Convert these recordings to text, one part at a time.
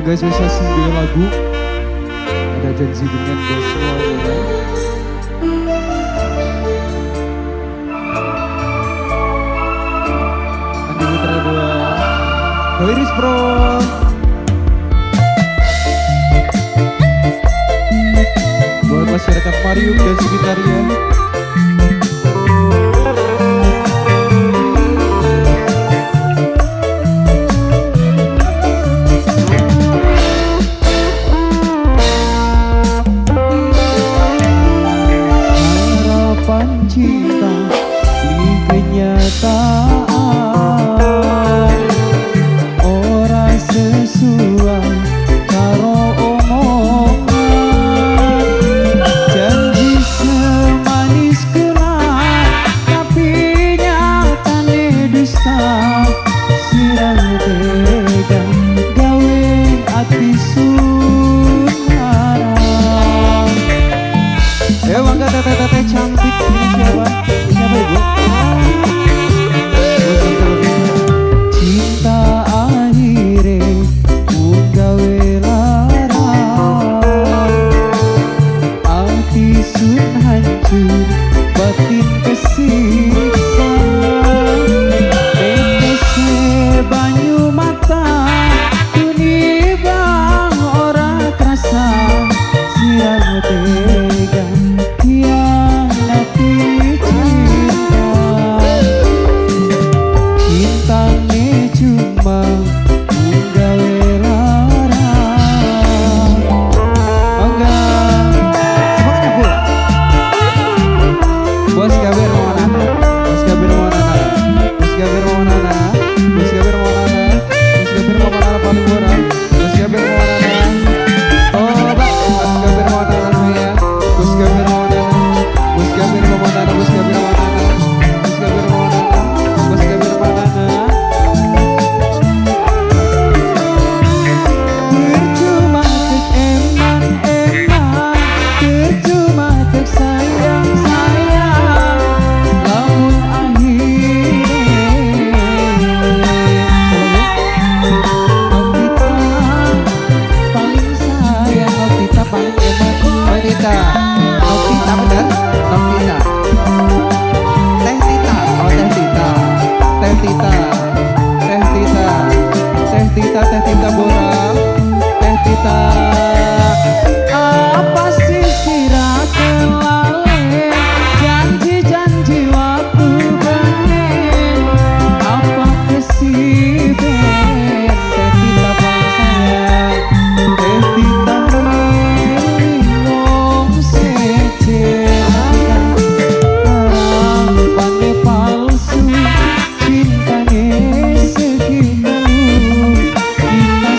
Guys, bisa 9 lagu. Ada janji dengan gospel ya. Andi Putra 2 Hoiris Bro. Buat masyarakat Marium dan sekitarnya. Cinta di kenyataan ora sesuai karo omongan, janji semanis gerak tapi nyatane dusta, sirang tega gawe ati sunarang. Bangga tete-tete cantik. Siapa ibu? Cinta akhire gawe larang, ati sun hancur, batin kesiksa, tetese banyu mata, tunibang ora kerasa, sirang tega yang nanti cintane cuma gawe larang. Bangga semangatnya Bu. Bos Gabir Maulana, Bos Gabir Maulana, Bos Gabir Maulana, Bos Gabir Maulana, Bos Gabir Maulana paling murah, Bos Gabir Maulana. Oh Bos Gabir Maulana saya, Bos Gabir Maulana, Bos Gabir Maulana, Bos Gabir Maulana, Bos Gabir Maulana, Bos Gabir Maulana. Percuma tek eman-eman, percuma tek sayang-sayang, lamun akhirnya Novita paling sayang, Novita paling eman, Novita, Novita bener, Novita, Teh Tita, oh Teh Tita, Teh Tita, Teh Tita, Teh Tita, Teh Tita Borang, Teh Tita. Apa sih sirakan lale, janji-janji waktu pengen, apa kesiben, Teh Tita paling sayang, Teh Tita melingong secerah, harapannya palsu, cintanya segitu, kita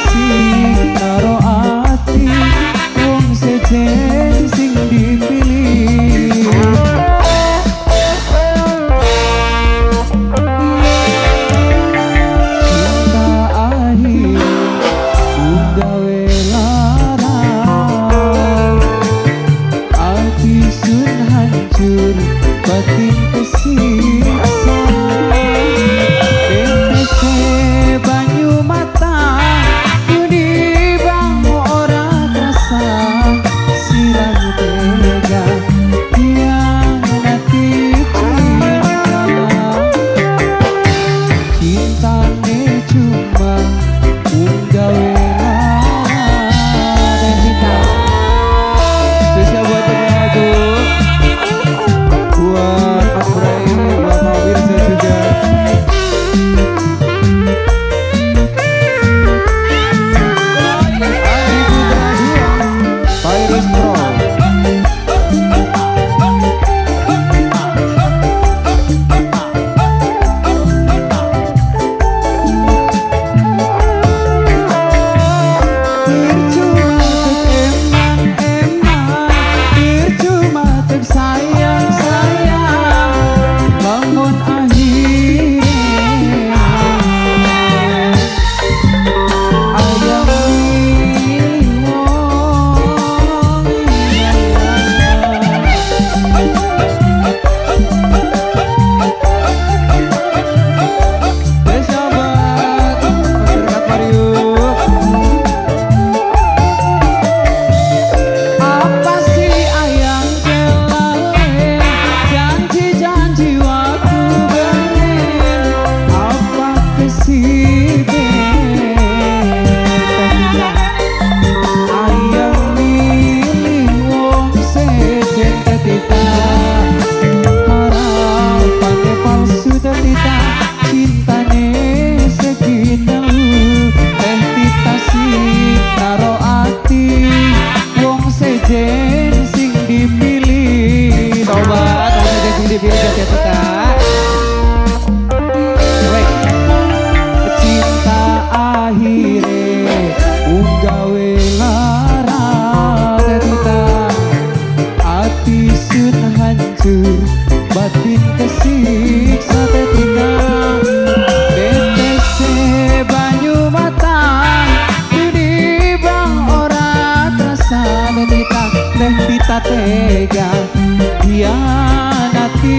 tega hianati